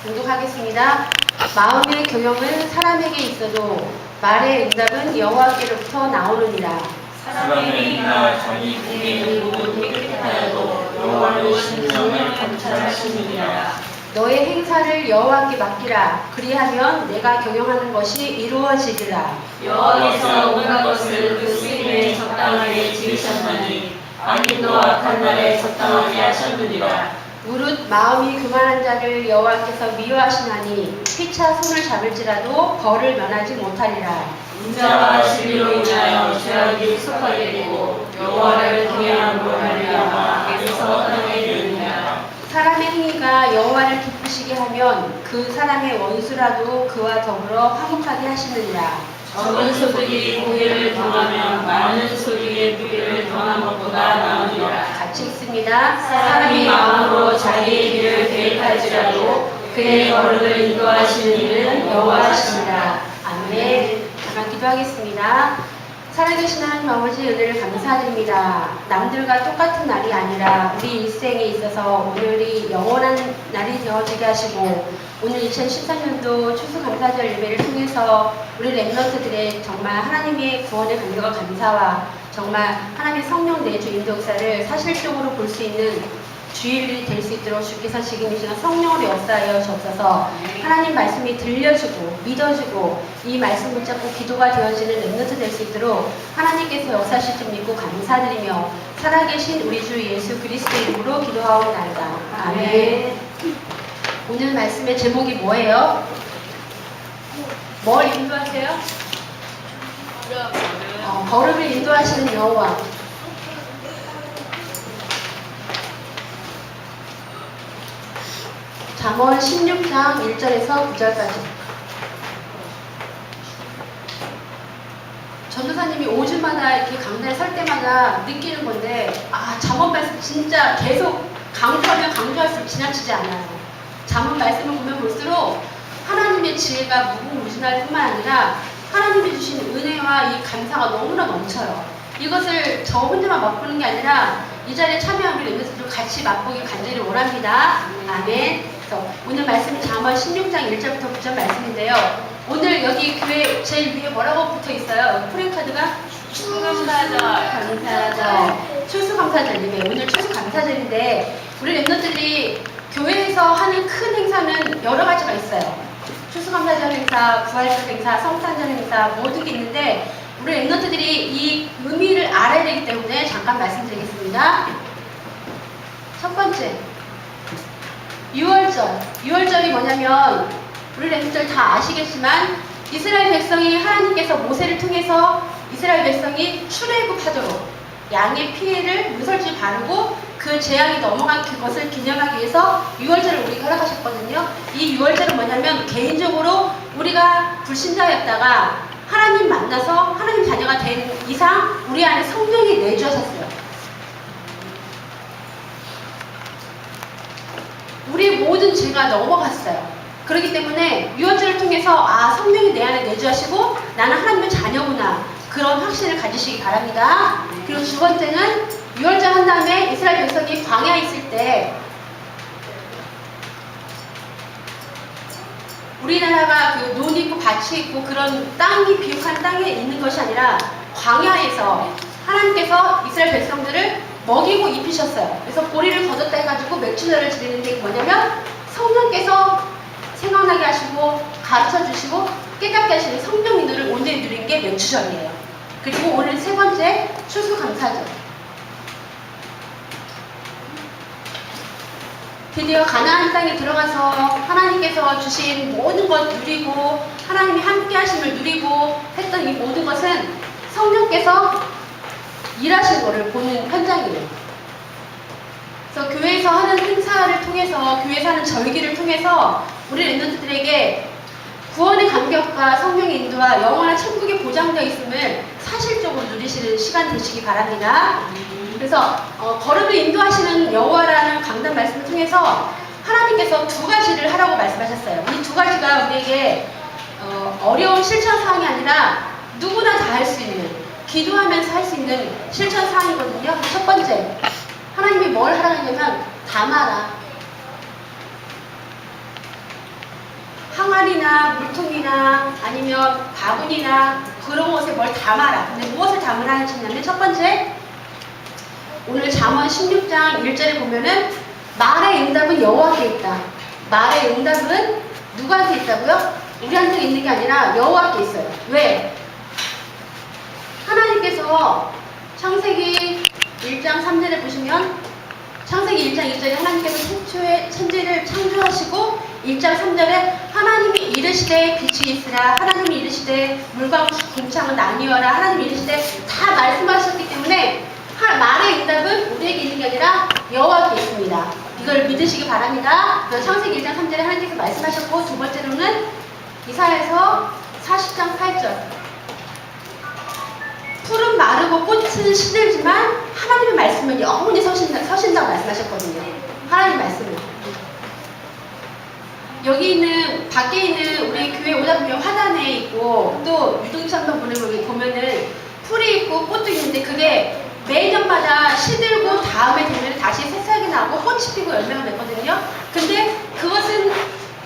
공독하겠습니다. 마음의 교영은 사람에게 있어도 말의 응답은 여호와께로부터 나오느니라. 사람의 이나 정이 보기에 이르고 깨끗하여도 여호와의 심령을 감찰하시느니라. 너의 행사를 여호와께 맡기라. 그리하면 내가 경영하는 것이 이루어지리라. 여호와께서 온갖 것을 그 쓰임에 적당하게 지으셨나니 악인도와 악한 날에 적당하게 하셨느니라. 무릇 마음이 교만한 자를 여호와께서 미워하시나니 피차 손을 잡을지라도 벌을 면하지 못하리라. 인자와 진리로 인하여 죄악이 속하게 되고 여호와를 경외함으로 말미암아 악에서 떠나게 되느니라. 사람의 행위가 여호와를 기쁘시게 하면 그 사람의 원수라도 그와 더불어 화목하게 하시느니라. 적은 소득이 공의를 당하면 많은 소득의 무게를 당한 것보다 나으니라. 같이 읽습니다. 사람이 마음으로 자기의 길을 계획할지라도 그의 걸음을 인도하시는 이는 여호와시니라. 아멘. 잠깐 기도하겠습니다. 살아계신 하나님 아버지 은혜를 감사드립니다. 남들과 똑같은 날이 아니라 우리 일생에 있어서 오늘이 영원한 날이 되어지게 하시고 오늘 2014년도 추수감사절 예배를 통해서 우리 렘넌트들의 정말 하나님의 구원의 감격과 감사와 정말 하나님의 성령 내주 인도역사를 사실적으로 볼 수 있는 주일이 될 수 있도록 주께서 지금 이 시간 성령으로 역사하여 주옵소서. 하나님 말씀이 들려주고 믿어주고 이 말씀 붙잡고 기도가 되어지는 렘넌트 될 수 있도록 하나님께서 역사하실 줄 믿고 감사드리며 살아계신 우리 주 예수 그리스도의 이름으로 기도하옵나이다. 아멘. 오늘 말씀의 제목이 뭐예요? 뭘 인도하세요? 걸음을 인도하시는 여호와. 잠언 16장 1절에서 9절까지. 전도사님이 5주마다 이렇게 강단에 설 때마다 느끼는 건데, 잠언 말씀 진짜 계속 강조하면 강조할수록 지나치지 않아요. 잠언 말씀을 보면 볼수록 하나님의 지혜가 무궁무진할 뿐만 아니라 하나님이 주신 은혜와 이 감사가 너무나 넘쳐요. 이것을 저 혼자만 맛보는 게 아니라 이 자리에 참여한 우리 멤버들도 같이 맛보기 간절히 원합니다. 아멘. 그래서 오늘 말씀은 잠언 16장 1절부터 9절 말씀인데요. 오늘 여기 교회 제일 위에 뭐라고 붙어 있어요? 프랭카드가? 추수감사절. 추수감사절 예배. 오늘 추수감사절인데 우리 멤버들이 교회에서 하는 큰 행사는 여러 가지가 있어요. 추수감사절 행사, 부활절 행사, 성탄절 행사 모든 게 있는데 우리 랩런트들이 이 의미를 알아야 되기 때문에 잠깐 말씀드리겠습니다. 첫 번째, 6월절. 6월절이 뭐냐면 우리 랩런트들 다 아시겠지만 이스라엘 백성이 하나님께서 모세를 통해서 이스라엘 백성이 출애굽하도록 양의 피해를 문설주 바르고 그 재앙이 넘어간 그것을 기념하기 위해서 6월절을 우리가 허락하셨거든요. 이 6월절은 뭐냐면 개인적으로 우리가 불신자였다가 하나님 만나서 하나님 자녀가 된 이상 우리 안에 성령이 내주셨어요. 우리의 모든 죄가 넘어갔어요. 그렇기 때문에 6월절을 통해서 성령이 내 안에 내주하시고 나는 하나님의 자녀구나 그런 확신을 가지시기 바랍니다. 그리고 두 번째는 6월절 한 다음에 이스라엘 백성이 광야에 있을 때 우리나라가 그 논이 있고 밭이 있고 그런 땅이 비옥한 땅에 있는 것이 아니라 광야에서 하나님께서 이스라엘 백성들을 먹이고 입히셨어요. 그래서 보리를 거뒀다 해가지고 맥주절을 지내는 게 뭐냐면 성령께서 생각나게 하시고 가르쳐 주시고 깨닫게 하시는 성령 인도를 온전히 누린 게 맥주절이에요. 그리고 오늘 세 번째 추수감사절. 드디어 가나안 땅에 들어가서 하나님께서 주신 모든 것 누리고 하나님이 함께 하심을 누리고 했던 이 모든 것은 성령께서 일하신 것을 보는 현장이에요. 그래서 교회에서 하는 행사를 통해서 교회에서 하는 절기를 통해서 우리 랩런트들에게 구원의 감격과 성령의 인도와 영원한 천국에 보장되어 있음을 사실적으로 누리시는 시간 되시기 바랍니다. 그래서 걸음을 인도하시는 여호와라는 강단 말씀을 통해서 하나님께서 두 가지를 하라고 말씀하셨어요. 이 두 가지가 우리에게 어려운 실천 사항이 아니라 누구나 다 할 수 있는 기도하면서 할 수 있는 실천 사항이거든요. 첫 번째, 하나님이 뭘 하라고 했냐면 담아라. 판이나 물통이나 아니면 바구니나 그런 곳에 뭘 담아라. 근데 무엇을 담으라 하시냐면 첫 번째, 오늘 잠언 16장 1절에 보면은 말의 응답은 여호와께 있다. 말의 응답은 누구한테 있다고요? 우리한테 있는 게 아니라 여호와께 있어요. 왜? 하나님께서 창세기 1장 3절에 보시면 창세기 1장 2절에 하나님께서 최초의 천지를 창조하시고 1장 3절에 하나님이 이르시되 빛이 있으라, 하나님이 이르시되 물과 궁창은 나뉘어라, 하나님이 이르시되 다 말씀하셨기 때문에 말의 응답은 우리에게 있는 게 아니라 여호와께 있습니다. 이걸 믿으시기 바랍니다. 창세기 1장 3절에 하나님께서 말씀하셨고, 두 번째로는 이사야서 40장 8절, 풀은 마르고 꽃은 시들지만 하나님의 말씀은 영원히 서신다고 말씀하셨거든요. 하나님 말씀은. 여기 있는, 밖에 있는 우리 교회 오다 보면 화단에 있고, 또 유등천도 보면은 풀이 있고 꽃도 있는데 그게 매년마다 시들고 다음에 되면 다시 새싹이 나고 꽃이 피고 열매가 맺거든요. 근데 그것은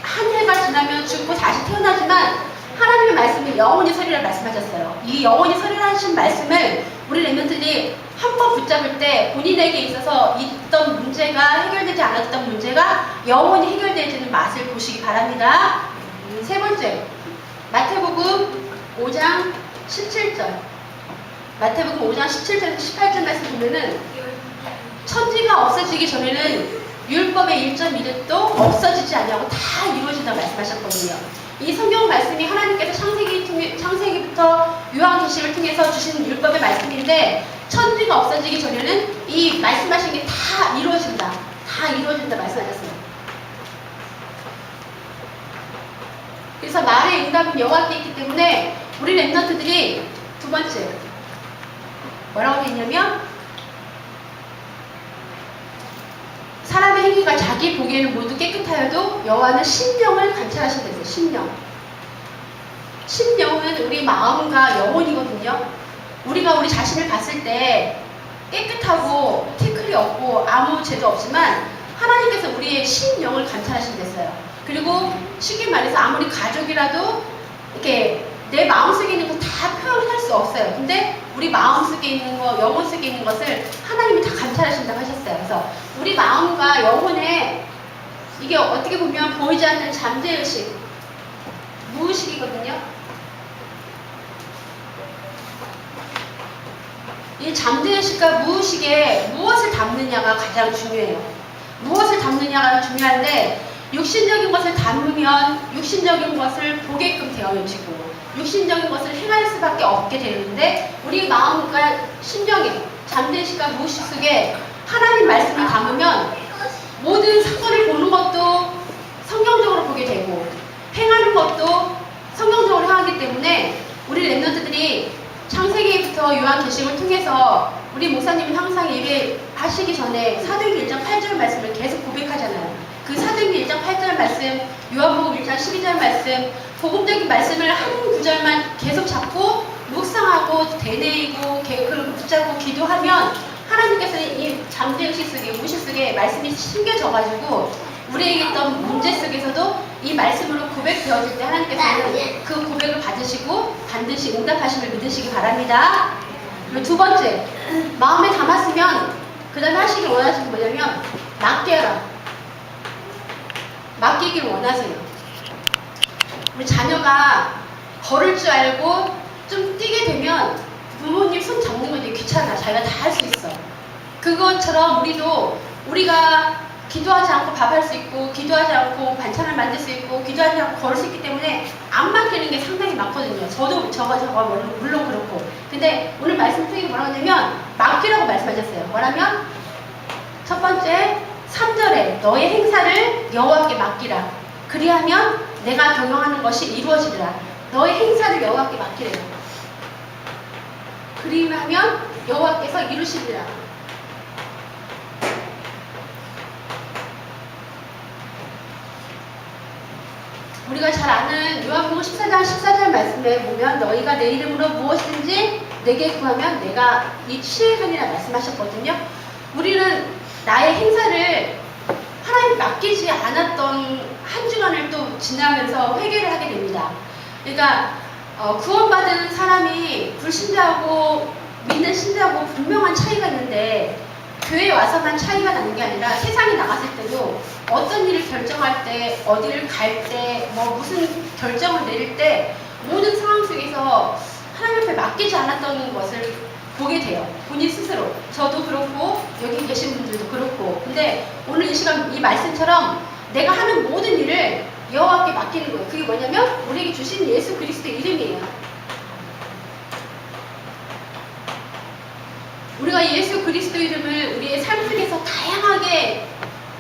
한 해가 지나면 죽고 다시 태어나지만 하나님의 말씀은 영원히 서리라 말씀하셨어요. 이 영원히 서리라 하신 말씀을 우리 랩런트들이 한번 붙잡을 때 본인에게 있어서 있던 문제가 해결되지 않았던 문제가 영원히 해결되지는 맛을 보시기 바랍니다. 세 번째, 마태복음 5장 17절. 마태복음 5장 17절에서 18절 말씀 보면은 천지가 없어지기 전에는 율법의 1.1획도 없어지지 아니하고 다 이루어진다고 말씀하셨거든요. 이 성경 말씀이 하나님께서 창세기부터 요한계시를 통해서 주신 율법의 말씀인데 천지가 없어지기 전에는 이 말씀하신 게 다 이루어진다. 다 이루어진다 말씀하셨어요. 그래서 말의 응답은 여호와께 있기 때문에 우리 랩런트들이 두 번째 뭐라고 했냐면 사람의 행위가 자기 보기에는 모두 깨끗하여도 여호와는 심령을 관찰하신다 했어요. 심령은 우리 마음과 영혼이거든요. 우리가 우리 자신을 봤을 때 깨끗하고 티끌이 없고 아무 죄도 없지만 하나님께서 우리의 심령을 관찰하신댔어요. 그리고 쉽게 말해서 아무리 가족이라도 이렇게 내 마음속에 있는 거 다 표현할 수 없어요. 근데 우리 마음속에 있는 거, 영혼 속에 있는 것을 하나님이 다 관찰하신다고 하셨어요. 그래서 우리 마음과 영혼에 이게 어떻게 보면 보이지 않는 잠재의식, 무의식이거든요. 이 잠재의식과 무의식에 무엇을 담느냐가 가장 중요해요. 무엇을 담느냐가 중요한데 육신적인 것을 담으면 육신적인 것을 보게끔 되어지고 육신적인 것을 행할 수밖에 없게 되는데 우리 마음과 심령에 잠재의식과 무의식 속에 하나님 말씀을 담으면 모든 사건을 보는 것도 성경적으로 보게 되고 행하는 것도 성경적으로 행하기 때문에 우리 랩런트들이 창세기부터 요한계시록을 통해서 우리 목사님은 항상 예배하시기 전에 사도행전 1장 8절 말씀을 계속 고백하잖아요. 그 사도행전 1장 8절 말씀, 요한복음 1장 12절 말씀, 복음적인 말씀을 한 구절만 계속 잡고 묵상하고 되뇌이고 그걸 붙잡고 기도하면 하나님께서는 이 잠재의식 속에 무의식 속에 말씀이 심겨져가지고 우리에게 있던 문제 속에서도 이 말씀으로 고백되어질 때 하나님께서는 그 고백을 받으시고 반드시 응답하심을 믿으시기 바랍니다. 그리고 두 번째, 마음에 담았으면 그 다음에 하시길 원하시는 게 뭐냐면 맡겨라. 맡기길 원하세요. 우리 자녀가 걸을 줄 알고 좀 뛰게 되면 부모님 손 잡는 거 되게 귀찮아. 자기가 다 할 수 있어. 그것처럼 우리가 기도하지 않고 밥할 수 있고 기도하지 않고 반찬을 만들 수 있고 기도하지 않고 걸을 수 있기 때문에 안 맡기는 게 상당히 많거든요. 저도 저거 물론 그렇고. 근데 오늘 말씀 통해 뭐라고 하냐면 맡기라고 말씀하셨어요. 뭐라면 첫 번째 3절에 너의 행사를 여호와께 맡기라. 그리하면 내가 경영하는 것이 이루어지리라. 너의 행사를 여호와께 맡기래요. 그리하면 여호와께서 이루시리라. 우리가 잘 아는 요한복음 14장 14절 말씀에 보면 너희가 내 이름으로 무엇이든지 내게 구하면 내가 이 취하리라 말씀하셨거든요. 우리는 나의 행사를 하나님 맡기지 않았던 한 주간을 또 지나면서 회개를 하게 됩니다. 그러니까 구원받은 사람이 불신자하고 믿는 신자하고 분명한 차이가 있는데 교회에 와서만 차이가 나는 게 아니라 세상에 나갔을 때도 어떤 일을 결정할 때, 어디를 갈 때, 무슨 결정을 내릴 때 모든 상황 속에서 하나님 앞에 맡기지 않았던 것을 보게 돼요. 본인 스스로. 저도 그렇고 여기 계신 분들도 그렇고. 근데 오늘 이 시간 이 말씀처럼 내가 하는 모든 일을 여호와께 맡기는 거예요. 그게 뭐냐면 우리에게 주신 예수 그리스도의 이름이에요. 우리가 예수 그리스도 이름을 우리의 삶 속에서 다양하게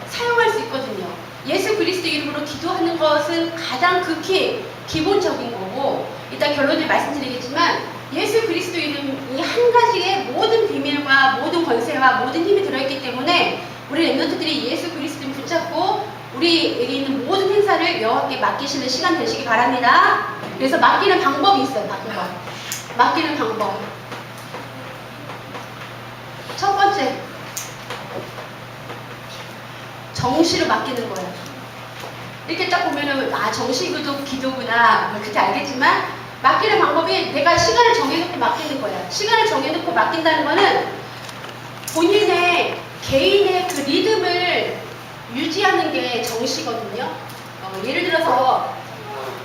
사용할 수 있거든요. 예수 그리스도 이름으로 기도하는 것은 가장 극히 기본적인 거고, 이따 결론을 말씀드리겠지만 예수 그리스도 이름이 한 가지의 모든 비밀과 모든 권세와 모든 힘이 들어있기 때문에 우리 렘넌트들이 예수 그리스도를 붙잡고 우리에게 있는 모든 행사를 여호와께 맡기시는 시간 되시기 바랍니다. 그래서 맡기는 방법이 있어요. 맡기는 방법. 첫 번째, 정시로 맡기는 거예요. 이렇게 딱 보면은 정시기도 기도구나 그렇게 알겠지만, 맡기는 방법이 내가 시간을 정해놓고 맡기는 거야. 시간을 정해놓고 맡긴다는 거는 본인의 개인의 그 리듬을 유지하는 게 정시거든요. 예를 들어서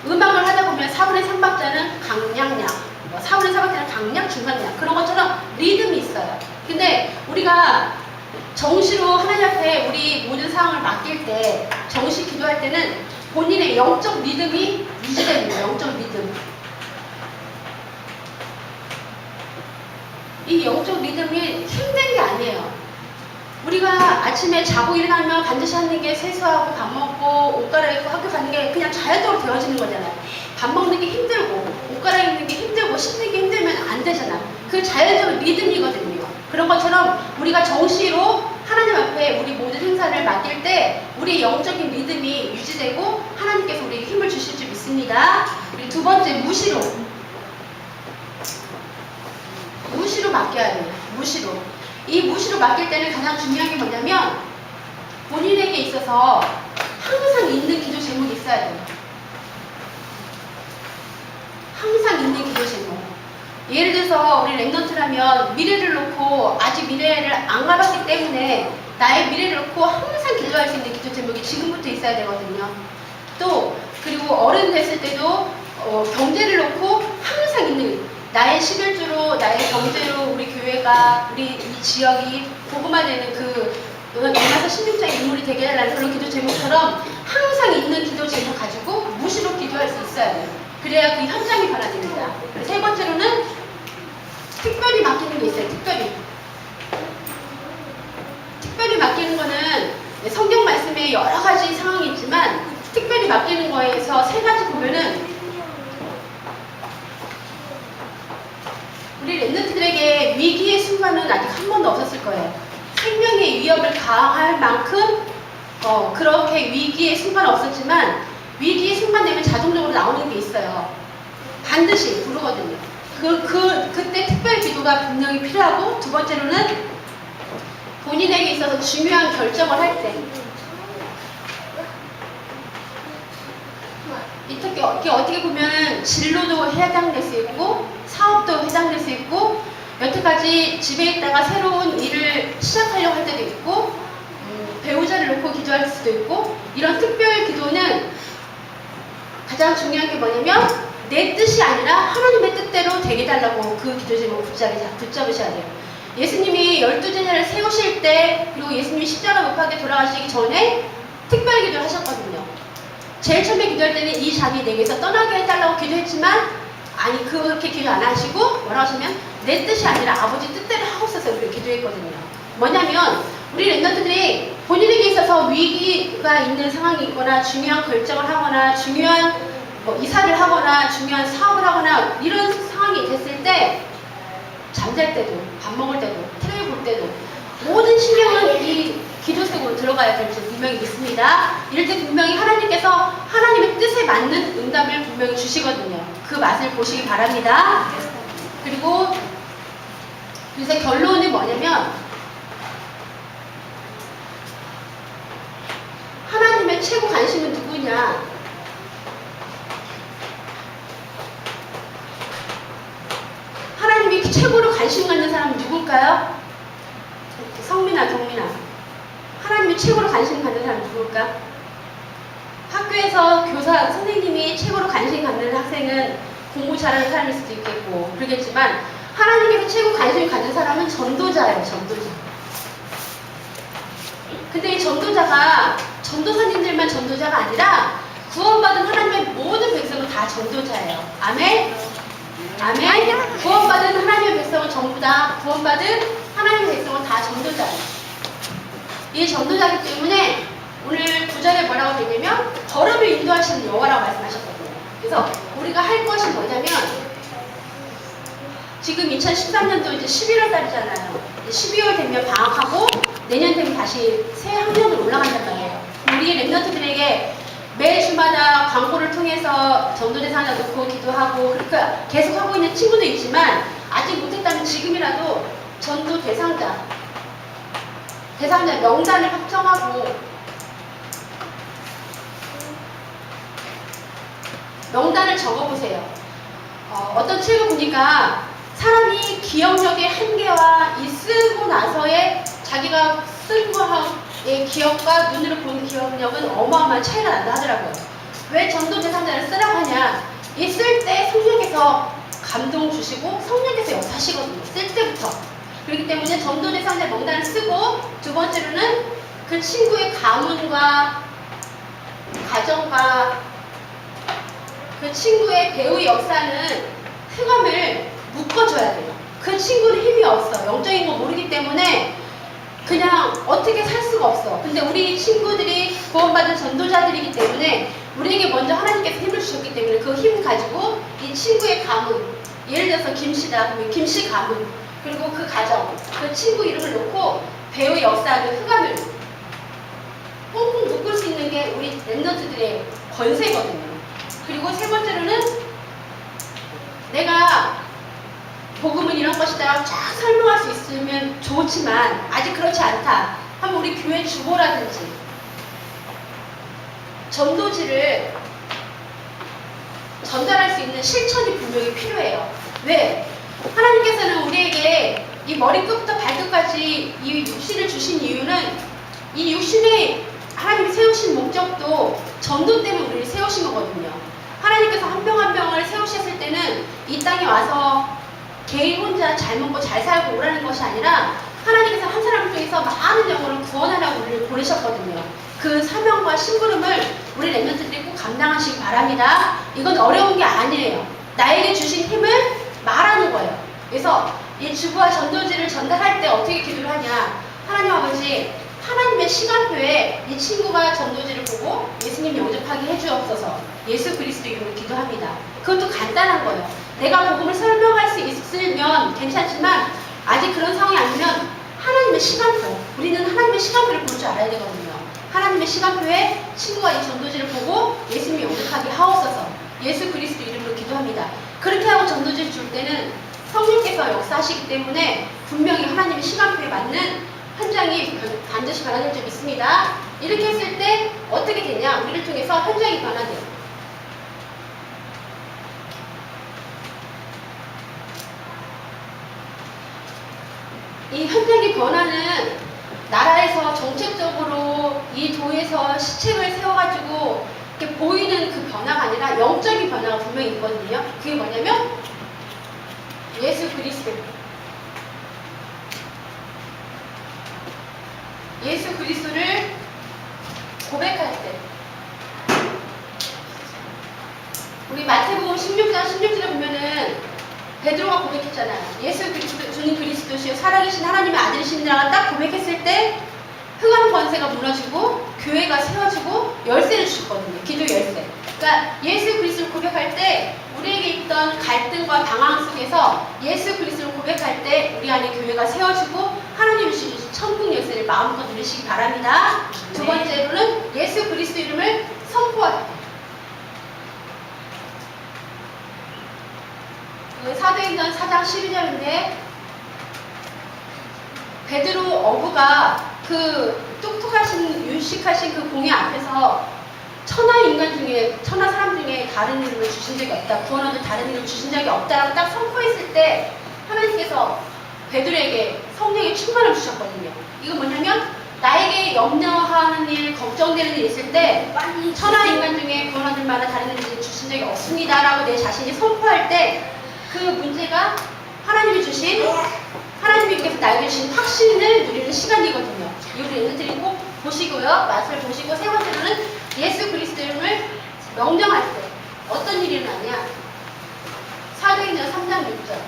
음악을 하다 보면 4분의 3박자는 강약약, 4분의 4박자는 강약, 중간약, 그런 것처럼 리듬이 있어요. 근데 우리가 정시로 하나님 앞에 우리 모든 상황을 맡길 때, 정시 기도할 때는 본인의 영적 리듬이 유지되는 거예요. 영적 리듬. 이 영적 리듬이 힘든 게 아니에요. 우리가 아침에 자고 일어나면 반드시 하는 게 세수하고 밥 먹고 옷 갈아입고 학교 가는 게 그냥 자연적으로 되어지는 거잖아요. 밥 먹는 게 힘들고 옷 갈아입는 게 힘들고 씻는 게 힘들면 안 되잖아. 그 자연적인 리듬이거든요. 그런 것처럼 우리가 정시로 하나님 앞에 우리 모든 행사를 맡길 때 우리 영적인 리듬이 유지되고 하나님께서 우리에게 힘을 주실 줄 믿습니다. 그리고 두 번째, 무시로 맡겨야 돼요. 무시로. 이 무시로 맡길 때는 가장 중요한 게 뭐냐면 본인에게 있어서 항상 있는 기도 제목이 있어야 돼요. 항상 있는 기도 제목. 예를 들어서 우리 렘넌트라면 미래를 놓고 아직 미래를 안 가봤기 때문에 나의 미래를 놓고 항상 기도할 수 있는 기도 제목이 지금부터 있어야 되거든요. 또 그리고 어른 됐을 때도 경제를 놓고 항상 있는, 나의 11주로 나의 경제로 우리 교회가 우리 이 지역이 복음화되는 로마서 16장의 인물이 되게 해달라는 그런 기도 제목처럼 항상 있는 기도 제목 가지고 무시로 기도할 수 있어야 돼요. 그래야 그 현장이 변화됩니다. 세 번째로는 특별히 맡기는 게 있어요. 특별히 맡기는 거는 성경 말씀에 여러 가지 상황이 있지만 특별히 맡기는 거에서 세 가지 보면은 우리 렘넌트들에게 위기의 순간은 아직 한 번도 없었을 거예요. 생명의 위협을 가할 만큼 그렇게 위기의 순간은 없었지만 위기의 순간 되면 자동적으로 나오는 게 있어요. 반드시 부르거든요. 그때 특별 기도가 분명히 필요하고, 두 번째로는 본인에게 있어서 중요한 결정을 할 때, 이게 어떻게 보면 진로도 해당될 수 있고 사업도 해당될 수 있고, 여태까지 집에 있다가 새로운 일을 시작하려고 할 때도 있고, 배우자를 놓고 기도할 수도 있고, 이런 특별 기도는 가장 중요한 게 뭐냐면 내 뜻이 아니라 하나님의 뜻대로 되게 달라고 그 기도 제목을 붙잡으셔야 돼요. 예수님이 12제자를 세우실 때, 그리고 예수님이 십자가 못 박에 돌아가시기 전에 특별 기도를 하셨거든요. 제일 처음에 기도할 때는 이 잔이 내게서 떠나게 해달라고 기도했지만, 아니 그렇게 기도 안 하시고 뭐라고 하시면 내 뜻이 아니라 아버지 뜻대로 하고 있어서 그렇게 기도했거든요. 뭐냐면 우리 렘넌트들이 본인에게 있어서 위기가 있는 상황이 있거나 중요한 결정을 하거나 중요한 이사를 하거나 중요한 사업을 하거나 이런 상황이 됐을 때, 잠잘 때도 밥 먹을 때도 텔레비 볼 때도 모든 신경은 이 기도 속으로 들어가야 될 줄 분명히 믿습니다. 이럴 때 분명히 하나님께서 하나님의 뜻에 맞는 응답을 분명히 주시거든요. 그 맛을 보시기 바랍니다. 그리고 그래서 결론은 뭐냐면 하나님의 최고 관심은 누구냐? 관심 갖는 사람은 누굴까요? 성민아, 경민아. 하나님이 최고로 관심 갖는 사람은 누굴까? 학교에서 교사, 선생님이 최고로 관심 갖는 학생은 공부 잘하는 사람일 수도 있겠고 그러겠지만 하나님께서 최고 관심 갖는 사람은 전도자예요. 전도자. 근데 이 전도자가 전도사님들만 전도자가 아니라 구원받은 하나님의 모든 백성은 다 전도자예요. 아멘? 아멘? 구원받은 하나님의 백성은 전부 다 구원받은 하나님의 백성은 다 전도자예요. 이 전도자이기 때문에 오늘 9절에 뭐라고 되냐면 걸음을 인도하시는 여호와라고 말씀하셨거든요. 그래서 우리가 할 것이 뭐냐면 지금 2013년도 이제 11월 달이잖아요. 12월 되면 방학하고 내년 되면 다시 새 학년으로 올라간단 말이에요. 우리 랩런트들에게 매 주마다 광고를 통해서 전도대사 하나 놓고 기도하고 그러니까 계속 하고 있는 친구도 있지만 아직 못했다면 지금이라도 전도 대상자 명단을 확정하고 명단을 적어보세요. 어떤 책을 보니까 사람이 기억력의 한계와 이 쓰고 나서의 자기가 쓴 거의 기억과 눈으로 본 기억력은 어마어마한 차이가 난다 하더라고요. 왜 전도 대상자를 쓰라고 하냐? 이 쓸 때 성령께서 감동 주시고 성령께서 역사하시거든요. 쓸 때부터. 그렇기 때문에 전도 대상자 명단을 쓰고 두 번째로는 그 친구의 가문과 가정과 그 친구의 배우의 역사는 흑암을 묶어줘야 돼요. 그 친구는 힘이 없어. 영적인 거 모르기 때문에 그냥 어떻게 살 수가 없어. 근데 우리 친구들이 구원받은 전도자들이기 때문에 우리에게 먼저 하나님께서 힘을 주셨기 때문에 그 힘 가지고 이 친구의 가문, 예를 들어서 김씨다 그러면 김씨 가문, 그리고 그 가정, 그 친구 이름을 놓고 배우의 역사를 흑암을 꽁꽁 묶을 수 있는 게 우리 랩런트들의 권세거든요. 그리고 세 번째로는 내가 복음은 이런 것이다 쫙 설명할 수 있으면 좋지만 아직 그렇지 않다 하면 우리 교회 주보라든지 전도지를 전달할 수 있는 실천이 분명히 필요해요. 왜? 하나님께서는 우리에게 이 머리끝부터 발끝까지 이 육신을 주신 이유는 이 육신에 하나님이 세우신 목적도 전도 때문에 우리를 세우신 거거든요. 하나님께서 한 명 한 명을 세우셨을 때는 이 땅에 와서 개인 혼자 잘 먹고 잘 살고 오라는 것이 아니라 하나님께서 한 사람을 통해서 많은 영혼을 구원하라고 우리를 보내셨거든요. 그 사명과 심부름을 우리 랩런트들이 꼭 감당하시기 바랍니다. 이건 어려운 게 아니에요. 나에게 주신 힘을 말하는 거예요. 그래서 이 주부와 전도지를 전달할 때 어떻게 기도를 하냐? 하나님 아버지, 하나님의 시간표에 이 친구가 전도지를 보고 예수님 영접하게 해주옵소서. 예수 그리스도 이름으로 기도합니다. 그것도 간단한 거예요. 내가 복음을 설명할 수 있으면 괜찮지만 아직 그런 상황이 아니면 하나님의 시간표, 우리는 하나님의 시간표를 볼 줄 알아야 되거든요. 하나님의 시간표에 친구가 이 전도지를 보고 예수님 영접하게 하옵소서. 예수 그리스도 이름으로 기도합니다. 그렇게 하고 전도지를 줄 때는 성령께서 역사하시기 때문에 분명히 하나님의 시간표에 맞는 현장이 반드시 변화될 줄 믿습니다. 이렇게 했을 때 어떻게 되냐? 우리를 통해서 현장이 변화돼요. 이 현장의 변화는 나라에서 정책적으로 이 도에서 시책을 세워가지고 이렇게 보이는 그 변화가 아니라 영적인 변화가 분명히 있거든요. 그게 뭐냐면 예수 그리스도. 예수 그리스도를 고백할 때 우리 마태복음 16장 16절에 보면은 베드로가 고백했잖아요. 예수 그리스도 주는 그리스도시요 살아계신 하나님의 아들이시니라 딱 고백했을 때 흑암 권세가 무너지고 교회가 세워지고 열쇠를 주셨거든요. 기도 열쇠. 그러니까 예수 그리스도를 고백할 때 우리에게 있던 갈등과 방황 속에서 예수 그리스도를 고백할 때 우리 안에 교회가 세워지고 하나님이 주신 천국 열쇠를 마음껏 누리시기 바랍니다. 두 번째로는 예수 그리스도 이름을 선포할 때. 사도행전 4장 12절인데 베드로 어부가 그 똑똑하신 유식하신 그 공의 앞에서 천하 인간 중에 천하 사람 중에 다른 이름을 주신 적이 없다. 구원하는 다른 이름을 주신 적이 없다라고 딱 선포했을 때 하나님께서 베드로에게 성령의 충만을 주셨거든요. 이거 뭐냐면 나에게 염려하는 일, 걱정되는 일 있을 때 천하 인간 중에 구원받을 만한 다른 일을 주신 적이 없습니다라고 내 자신이 선포할 때 그 문제가 하나님이 주신 하나님께서 나에게 주신 확신을 누리는 시간이거든요. 우리 애들이 꼭 보시고요. 맛을 보시고 세 번째로는 예수 그리스도를 명령할 때 어떤 일이 일어나냐. 사도행전 3장 6절.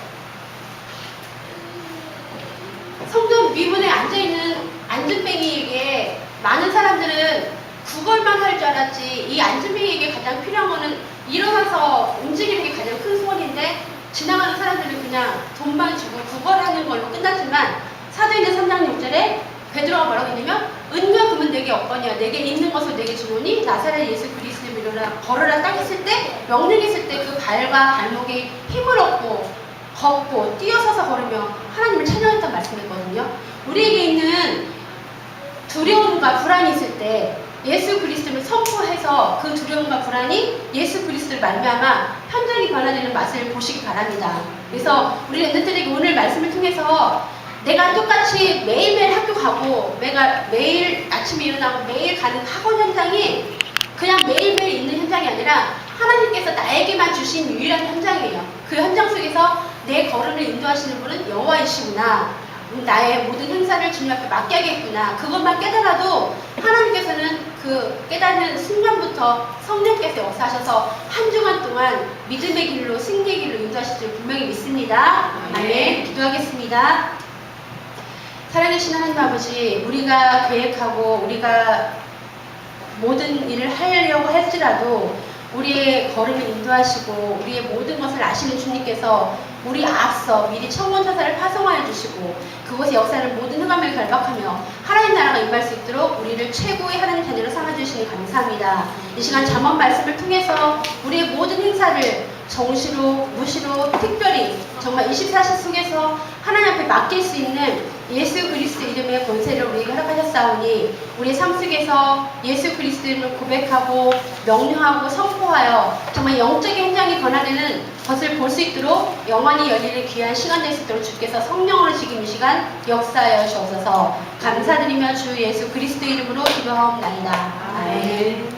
성전 위문에 앉아있는 안전뱅이에게 많은 사람들은 구걸만 할 줄 알았지 이 안전뱅이에게 가장 필요한 거는 일어나서 움직이는 게 가장 큰 소원인데 지나가는 사람들은 그냥 돈만 주고 구걸하는 걸로 끝났지만 사도행전 3장 6절에 베드로가 뭐라고 했냐면 은과 금은 내게 없거니와 내게 있는 것을 내게 주노니 나사렛 예수 그리스도의 이름으로 걸어라 딱 했을 때 명령했을 때 그 발과 발목에 힘을 얻고 걷고 뛰어서서 걸으며 하나님을 찬양했단 말씀이거든요. 우리에게 있는 두려움과 불안이 있을 때 예수 그리스도를 선포해서 그 두려움과 불안이 예수 그리스도를 말미암아 현장이 변화되는 맛을 보시기 바랍니다. 그래서 우리 랩런트들에게 오늘 말씀을 통해서 내가 똑같이 매일매일 학교 가고 내가 매일 아침에 일어나고 매일 가는 학원 현장이 그냥 매일매일 있는 현장이 아니라 하나님께서 나에게만 주신 유일한 현장이에요. 그 현장 속에서 내 걸음을 인도하시는 분은 여호와이시구나. 나의 모든 행사를 주님 앞에 맡게 하겠구나. 그것만 깨달아도 하나님께서는 그 깨닫는 순간부터 성령께서 역사하셔서 한 주간 동안 믿음의 길로 승리의 길로 인도하실 줄 분명히 믿습니다. 아멘. 기도하겠습니다. 살아계신 하나님 아버지, 우리가 계획하고 우리가 모든 일을 하려고 할지라도 우리의 걸음을 인도하시고 우리의 모든 것을 아시는 주님께서 우리 앞서 미리 천군천사를 파송하여 주시고 그곳의 역사를 모든 흑암을 결박하며 하나님 나라가 임할 수 있도록 우리를 최고의 하나님 자녀로 삼아주시니 감사합니다. 이 시간 잠언 말씀을 통해서 우리의 모든 행사를 정시로 무시로 특별히 정말 24시 속에서 하나님 앞에 맡길 수 있는 예수 그리스도 이름의 권세를 우리에게 허락하셨사오니 우리의 삶 속에서 예수 그리스도 이름을 고백하고 명령하고 선포하여 정말 영적인 현장이 변화되는 것을 볼 수 있도록 영원히 열리는 귀한 시간 될 수 있도록 주께서 성령으로 지금 이 시간 역사하여 주옵소서. 감사드리며 주 예수 그리스도 이름으로 기도하옵나이다. 아멘.